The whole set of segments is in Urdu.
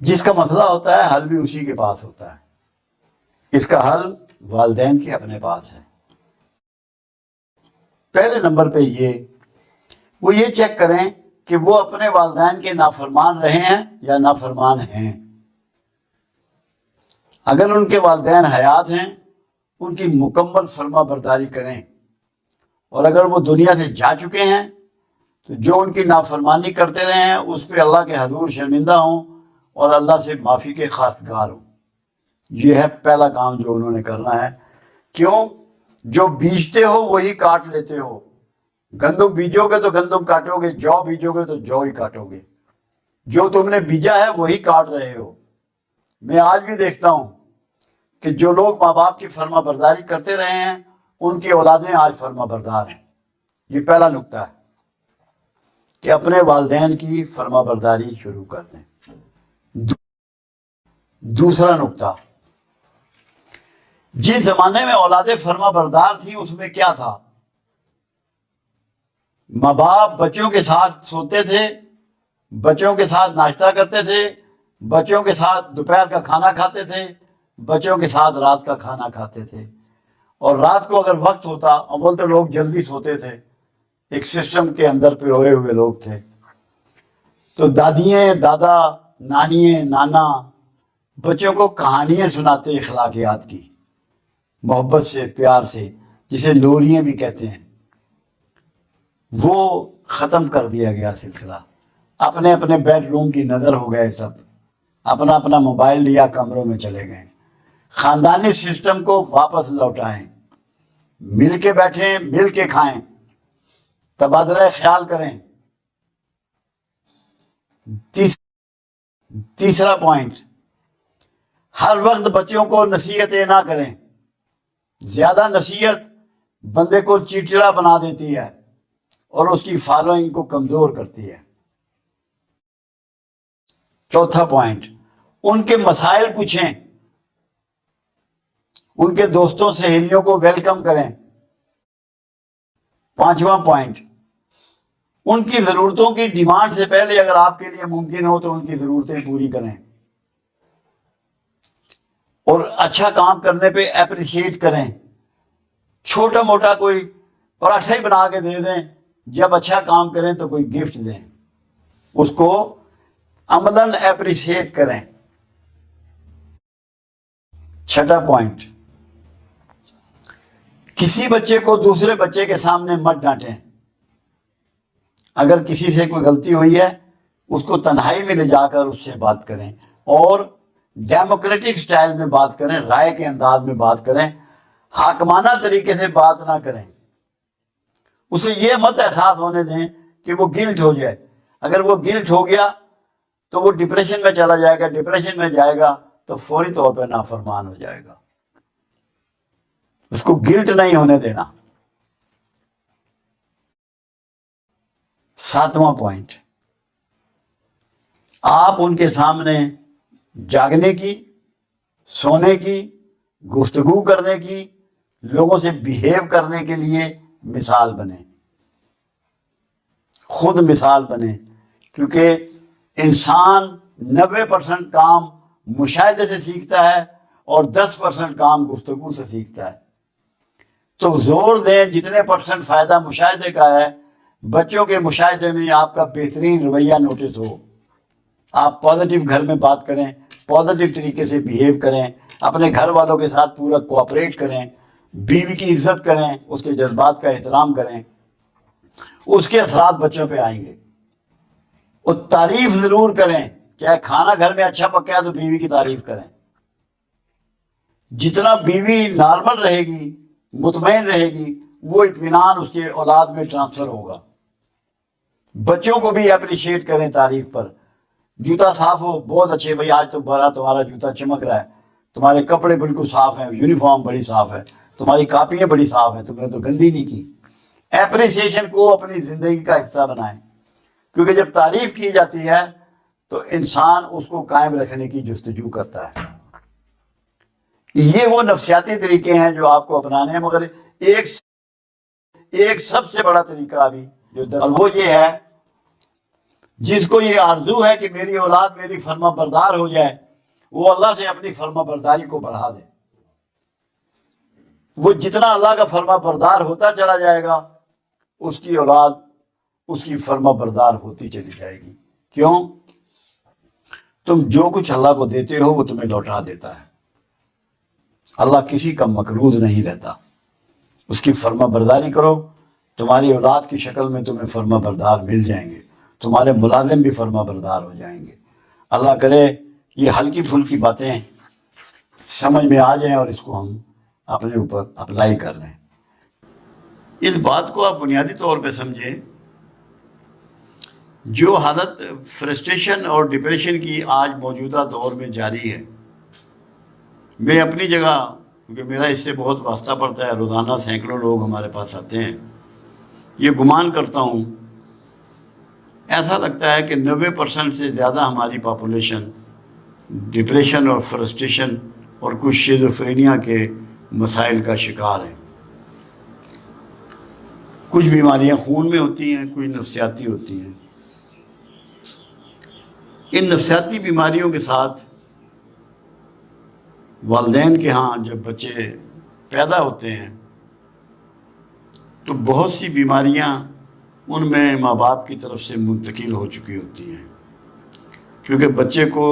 جس کا مسئلہ ہوتا ہے حل بھی اسی کے پاس ہوتا ہے، اس کا حل والدین کے اپنے پاس ہے۔ پہلے نمبر پہ وہ یہ چیک کریں کہ وہ اپنے والدین کے نافرمان رہے ہیں یا نافرمان ہیں۔ اگر ان کے والدین حیات ہیں ان کی مکمل فرما برداری کریں، اور اگر وہ دنیا سے جا چکے ہیں تو جو ان کی نافرمانی کرتے رہے ہیں اس پہ اللہ کے حضور شرمندہ ہوں اور اللہ سے معافی کے خواستگار ہوں۔ یہ ہے پہلا کام جو انہوں نے کرنا ہے۔ کیوں؟ جو بیجتے ہو وہی کاٹ لیتے ہو۔ گندم بیجو گے تو گندم کاٹو گے، جو بیجو گے تو جو ہی کاٹو گے۔ جو تم نے بیجا ہے وہی کاٹ رہے ہو۔ میں آج بھی دیکھتا ہوں کہ جو لوگ ماں باپ کی فرما برداری کرتے رہے ہیں ان کی اولادیں آج فرما بردار ہیں۔ یہ پہلا نکتہ ہے کہ اپنے والدین کی فرما برداری شروع کر دیں۔ دوسرا نکتہ، جس زمانے میں اولادیں فرما بردار تھی اس میں کیا تھا؟ ماں باپ بچوں کے ساتھ سوتے تھے، بچوں کے ساتھ ناشتہ کرتے تھے، بچوں کے ساتھ دوپہر کا کھانا کھاتے تھے، بچوں کے ساتھ رات کا کھانا کھاتے تھے، اور رات کو اگر وقت ہوتا، اول تو لوگ جلدی سوتے تھے، ایک سسٹم کے اندر پروئے ہوئے لوگ تھے، تو دادیاں، دادا، نانیاں، نانا بچوں کو کہانیاں سناتے اخلاقیات کی، محبت سے، پیار سے، جسے لوریاں بھی کہتے ہیں۔ وہ ختم کر دیا گیا سلسلہ۔ اپنے اپنے بیڈ روم کی نظر ہو گئے، سب اپنا اپنا موبائل لیا، کمروں میں چلے گئے۔ خاندانی سسٹم کو واپس لوٹائیں، مل کے بیٹھیں، مل کے کھائیں، تبادلہ خیال کریں۔ تیسرا پوائنٹ، ہر وقت بچوں کو نصیحتیں نہ کریں۔ زیادہ نصیحت بندے کو چڑچڑا بنا دیتی ہے اور اس کی فالوئنگ کو کمزور کرتی ہے۔ چوتھا پوائنٹ، ان کے مسائل پوچھیں، ان کے دوستوں سہیلیوں کو ویلکم کریں۔ پانچواں پوائنٹ، ان کی ضرورتوں کی ڈیمانڈ سے پہلے اگر آپ کے لیے ممکن ہو تو ان کی ضرورتیں پوری کریں، اور اچھا کام کرنے پہ اپریشیٹ کریں۔ چھوٹا موٹا کوئی پراٹھا ہی بنا کے دے دیں، جب اچھا کام کریں تو کوئی گفٹ دیں، اس کو عملاً اپریشیٹ کریں۔ چھٹا پوائنٹ، کسی بچے کو دوسرے بچے کے سامنے مت ڈانٹیں۔ اگر کسی سے کوئی غلطی ہوئی ہے اس کو تنہائی میں لے جا کر اس سے بات کریں، اور ڈیموکریٹک سٹائل میں بات کریں، رائے کے انداز میں بات کریں، حاکمانہ طریقے سے بات نہ کریں۔ اسے یہ مت احساس ہونے دیں کہ وہ گلٹ ہو جائے۔ اگر وہ گلٹ ہو گیا تو وہ ڈپریشن میں چلا جائے گا، ڈپریشن میں جائے گا تو فوری طور پہ نافرمان ہو جائے گا۔ اس کو گلٹ نہیں ہونے دینا۔ ساتواں پوائنٹ، آپ ان کے سامنے جاگنے کی، سونے کی، گفتگو کرنے کی، لوگوں سے بیہیو کرنے کے لیے مثال بنیں، خود مثال بنیں، کیونکہ انسان 90% کام مشاہدے سے سیکھتا ہے اور 10% کام گفتگو سے سیکھتا ہے۔ تو زور دیں جتنے % فائدہ مشاہدے کا ہے، بچوں کے مشاہدے میں آپ کا بہترین رویہ نوٹس ہو۔ آپ پازیٹیو گھر میں بات کریں، پازیٹیو طریقے سے بیہیو کریں، اپنے گھر والوں کے ساتھ پورا کوآپریٹ کریں، بیوی کی عزت کریں، اس کے جذبات کا احترام کریں، اس کے اثرات بچوں پہ آئیں گے۔ اور تعریف ضرور کریں، چاہے کھانا گھر میں اچھا پکا ہے تو بیوی کی تعریف کریں۔ جتنا بیوی نارمل رہے گی، مطمئن رہے گی، وہ اطمینان اس کے اولاد میں ٹرانسفر ہوگا۔ بچوں کو بھی اپریشیٹ کریں تعریف پر۔ جوتا صاف ہو، بہت اچھے، بھائی آج تو بڑا تمہارا جوتا چمک رہا ہے، تمہارے کپڑے بالکل صاف ہیں، یونیفارم بڑی صاف ہے، تمہاری کاپیاں بڑی صاف ہیں، تم نے تو گندی نہیں کی۔ اپریسیشن کو اپنی زندگی کا حصہ بنائیں، کیونکہ جب تعریف کی جاتی ہے تو انسان اس کو قائم رکھنے کی جستجو کرتا ہے۔ یہ وہ نفسیاتی طریقے ہیں جو آپ کو اپنانے ہیں، مگر ایک سب سے بڑا طریقہ ابھی جو اور وہ یہ ہے جس کو یہ آرزو ہے کہ میری اولاد میری فرما بردار ہو جائے، وہ اللہ سے اپنی فرما برداری کو بڑھا دے۔ وہ جتنا اللہ کا فرما بردار ہوتا چلا جائے گا، اس کی اولاد اس کی فرما بردار ہوتی چلی جائے گی۔ کیوں؟ تم جو کچھ اللہ کو دیتے ہو وہ تمہیں لوٹا دیتا ہے۔ اللہ کسی کا مقروض نہیں رہتا۔ اس کی فرما برداری کرو، تمہاری اولاد کی شکل میں تمہیں فرما بردار مل جائیں گے، تمہارے ملازم بھی فرما بردار ہو جائیں گے۔ اللہ کرے یہ ہلکی پھلکی باتیں سمجھ میں آ جائیں اور اس کو ہم اپنے اوپر اپلائی کر لیں۔ اس بات کو آپ بنیادی طور پہ سمجھیں، جو حالت فرسٹریشن اور ڈپریشن کی آج موجودہ دور میں جاری ہے، میں اپنی جگہ، کیونکہ میرا اس سے بہت واسطہ پڑتا ہے، روزانہ سینکڑوں لوگ ہمارے پاس آتے ہیں، یہ گمان کرتا ہوں، ایسا لگتا ہے کہ 90% سے زیادہ ہماری پاپولیشن ڈپریشن اور فرسٹریشن اور کچھ شیزوفرینیا کے مسائل کا شکار ہے۔ کچھ بیماریاں خون میں ہوتی ہیں، کچھ نفسیاتی ہوتی ہیں۔ ان نفسیاتی بیماریوں کے ساتھ والدین کے ہاں جب بچے پیدا ہوتے ہیں تو بہت سی بیماریاں ان میں ماں باپ کی طرف سے منتقل ہو چکی ہوتی ہیں، کیونکہ بچے کو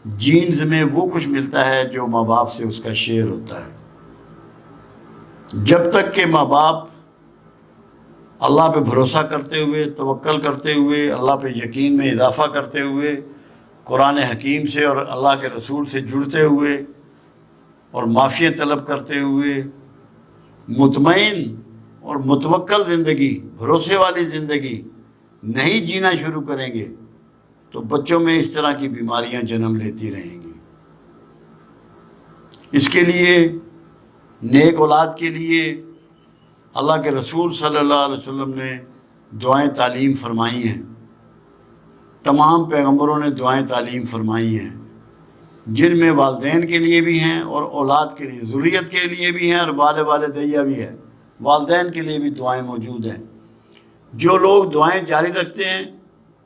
جینز میں وہ کچھ ملتا ہے جو ماں باپ سے اس کا شیئر ہوتا ہے۔ جب تک کہ ماں باپ اللہ پہ بھروسہ کرتے ہوئے، توکل کرتے ہوئے، اللہ پہ یقین میں اضافہ کرتے ہوئے، قرآن حکیم سے اور اللہ کے رسول سے جڑتے ہوئے اور معافی طلب کرتے ہوئے مطمئن اور متوکل زندگی، بھروسے والی زندگی نہیں جینا شروع کریں گے تو بچوں میں اس طرح کی بیماریاں جنم لیتی رہیں گی۔ اس کے لیے نیک اولاد کے لیے اللہ کے رسول صلی اللہ علیہ وسلم نے دعائیں تعلیم فرمائی ہیں، تمام پیغمبروں نے دعائیں تعلیم فرمائی ہیں، جن میں والدین کے لیے بھی ہیں اور اولاد کے لیے، ذریت کے لیے بھی ہیں اور والدیہ بھی ہے، والدین کے لیے بھی دعائیں موجود ہیں۔ جو لوگ دعائیں جاری رکھتے ہیں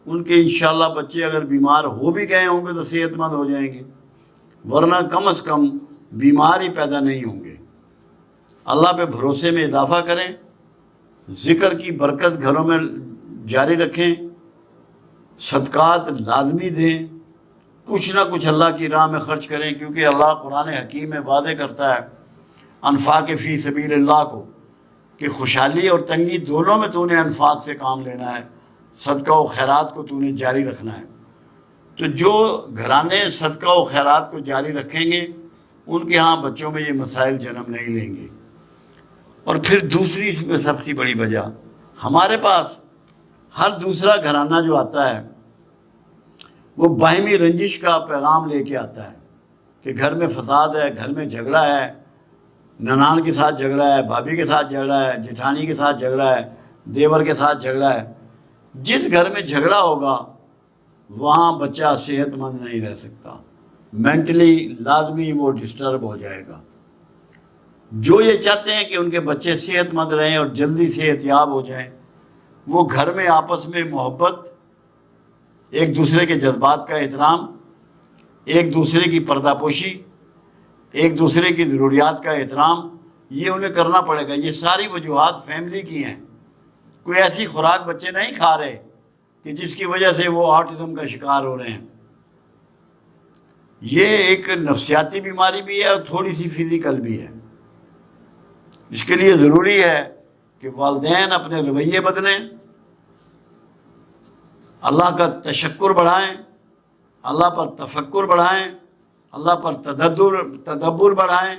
ان کے انشاءاللہ بچے اگر بیمار ہو بھی گئے ہوں گے تو صحت مند ہو جائیں گے، ورنہ کم از کم بیمار ہی پیدا نہیں ہوں گے۔ اللہ پہ بھروسے میں اضافہ کریں، ذکر کی برکت گھروں میں جاری رکھیں، صدقات لازمی دیں، کچھ نہ کچھ اللہ کی راہ میں خرچ کریں، کیونکہ اللہ قرآن حکیم میں وعدے کرتا ہے انفاق فی سبیل اللہ کو کہ خوشحالی اور تنگی دونوں میں تو نے انفاق سے کام لینا ہے، صدقہ و خیرات کو تو نے جاری رکھنا ہے۔ تو جو گھرانے صدقہ و خیرات کو جاری رکھیں گے ان کے ہاں بچوں میں یہ مسائل جنم نہیں لیں گے۔ اور پھر دوسری اس میں سب سے بڑی وجہ، ہمارے پاس ہر دوسرا گھرانہ جو آتا ہے وہ باہمی رنجش کا پیغام لے کے آتا ہے کہ گھر میں فساد ہے، گھر میں جھگڑا ہے، ننان کے ساتھ جھگڑا ہے، بھابھی کے ساتھ جھگڑا ہے، جٹھانی کے ساتھ جھگڑا ہے، دیور کے ساتھ جھگڑا ہے۔ جس گھر میں جھگڑا ہوگا وہاں بچہ صحت مند نہیں رہ سکتا، مینٹلی لازمی وہ ڈسٹرب ہو جائے گا۔ جو یہ چاہتے ہیں کہ ان کے بچے صحت مند رہیں اور جلدی صحت یاب ہو جائیں، وہ گھر میں آپس میں محبت، ایک دوسرے کے جذبات کا احترام، ایک دوسرے کی پردہ پوشی، ایک دوسرے کی ضروریات کا احترام، یہ انہیں کرنا پڑے گا۔ یہ ساری وجوہات فیملی کی ہیں۔ کوئی ایسی خوراک بچے نہیں کھا رہے کہ جس کی وجہ سے وہ آٹزم کا شکار ہو رہے ہیں۔ یہ ایک نفسیاتی بیماری بھی ہے اور تھوڑی سی فزیکل بھی ہے۔ اس کے لیے ضروری ہے کہ والدین اپنے رویے بدلیں، اللہ کا تشکر بڑھائیں، اللہ پر تفکر بڑھائیں، اللہ پر تدبر بڑھائیں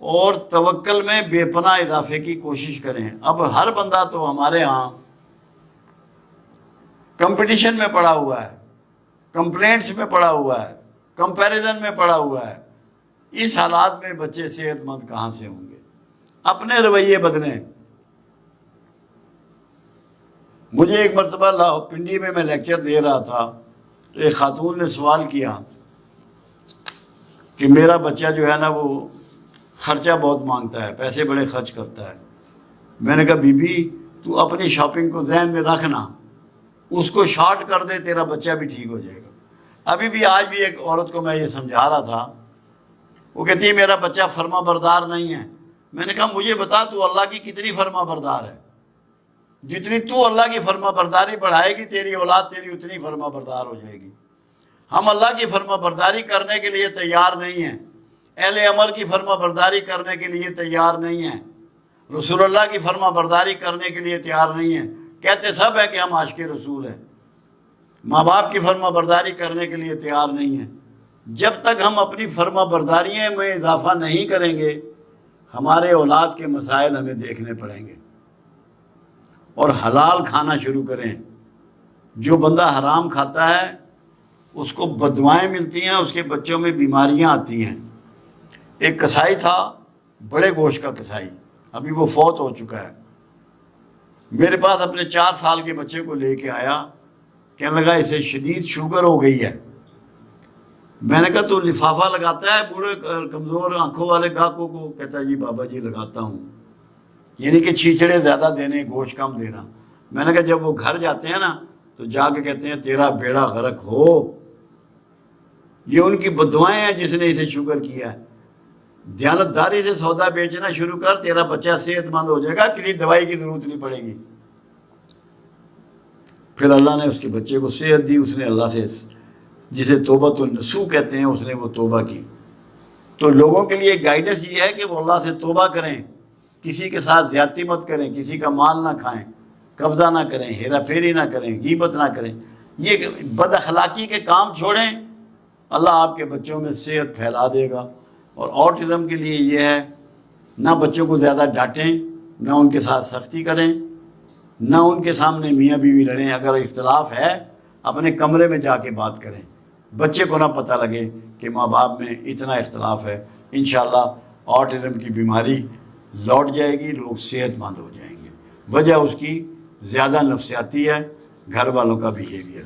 اور توکل میں بے پناہ اضافے کی کوشش کریں۔ اب ہر بندہ تو ہمارے ہاں کمپٹیشن میں پڑا ہوا ہے، کمپلینٹس میں پڑا ہوا ہے، کمپیریزن میں پڑا ہوا ہے۔ اس حالات میں بچے صحت مند کہاں سے ہوں گے؟ اپنے رویے بدلیں۔ مجھے ایک مرتبہ پنڈی میں لیکچر دے رہا تھا تو ایک خاتون نے سوال کیا کہ میرا بچہ جو ہے نا وہ خرچہ بہت مانگتا ہے، پیسے بڑے خرچ کرتا ہے۔ میں نے کہا بی بی تو اپنی شاپنگ کو ذہن میں رکھنا، اس کو شارٹ کر دے، تیرا بچہ بھی ٹھیک ہو جائے گا۔ ابھی بھی آج بھی ایک عورت کو میں یہ سمجھا رہا تھا، وہ کہتی ہے میرا بچہ فرما بردار نہیں ہے۔ میں نے کہا مجھے بتا تو اللہ کی کتنی فرما بردار ہے؟ جتنی تو اللہ کی فرما برداری بڑھائے گی، تیری اولاد تیری اتنی فرما بردار ہو جائے گی۔ ہم اللہ کی فرما برداری کرنے کے لیے تیار نہیں ہیں، اہل عمل کی فرما برداری کرنے کے لیے تیار نہیں ہیں، رسول اللہ کی فرما برداری کرنے کے لیے تیار نہیں ہیں۔ کہتے سب ہے کہ ہم عاشق رسول ہیں، ماں باپ کی فرما برداری کرنے کے لیے تیار نہیں ہیں۔ جب تک ہم اپنی فرما برداریوں میں اضافہ نہیں کریں گے، ہمارے اولاد کے مسائل ہمیں دیکھنے پڑیں گے۔ اور حلال کھانا شروع کریں۔ جو بندہ حرام کھاتا ہے اس کو بددعائیں ملتی ہیں، اس کے بچوں میں بیماریاں آتی ہیں۔ ایک کسائی تھا، بڑے گوشت کا کسائی، ابھی وہ فوت ہو چکا ہے، میرے پاس اپنے 4 سال کے بچے کو لے کے آیا، کہنے لگا اسے شدید شوگر ہو گئی ہے۔ میں نے کہا تو لفافہ لگاتا ہے بوڑھے کمزور آنکھوں والے گاہکوں کو؟ کہتا ہے جی بابا جی لگاتا ہوں، یعنی کہ چھیچڑے زیادہ دینے، گوشت کم دینا۔ میں نے کہا جب وہ گھر جاتے ہیں نا تو جا کے کہتے ہیں تیرا بیڑا غرق ہو، یہ ان کی بددعائیں ہیں جس نے اسے شوگر کیا ہے۔ دیانتداری سے سودا بیچنا شروع کر، تیرا بچہ صحت مند ہو جائے گا، کسی دوائی کی ضرورت نہیں پڑے گی۔ پھر اللہ نے اس کے بچے کو صحت دی، اس نے اللہ سے، جسے توبۃ النصوح کہتے ہیں، اس نے وہ توبہ کی۔ تو لوگوں کے لیے گائیڈنس یہ ہے کہ وہ اللہ سے توبہ کریں، کسی کے ساتھ زیادتی مت کریں، کسی کا مال نہ کھائیں، قبضہ نہ کریں، ہیرا پھیری نہ کریں، غیبت نہ کریں، یہ بد اخلاقی کے کام چھوڑیں، اللہ آپ کے بچوں میں صحت پھیلا دے گا۔ اور آٹزم کے لیے یہ ہے، نہ بچوں کو زیادہ ڈانٹیں، نہ ان کے ساتھ سختی کریں، نہ ان کے سامنے میاں بیوی لڑیں۔ اگر اختلاف ہے اپنے کمرے میں جا کے بات کریں، بچے کو نہ پتہ لگے کہ ماں باپ میں اتنا اختلاف ہے۔ انشاءاللہ آٹزم کی بیماری لوٹ جائے گی، لوگ صحت مند ہو جائیں گے۔ وجہ اس کی زیادہ نفسیاتی ہے، گھر والوں کا بیہیویئر ہے۔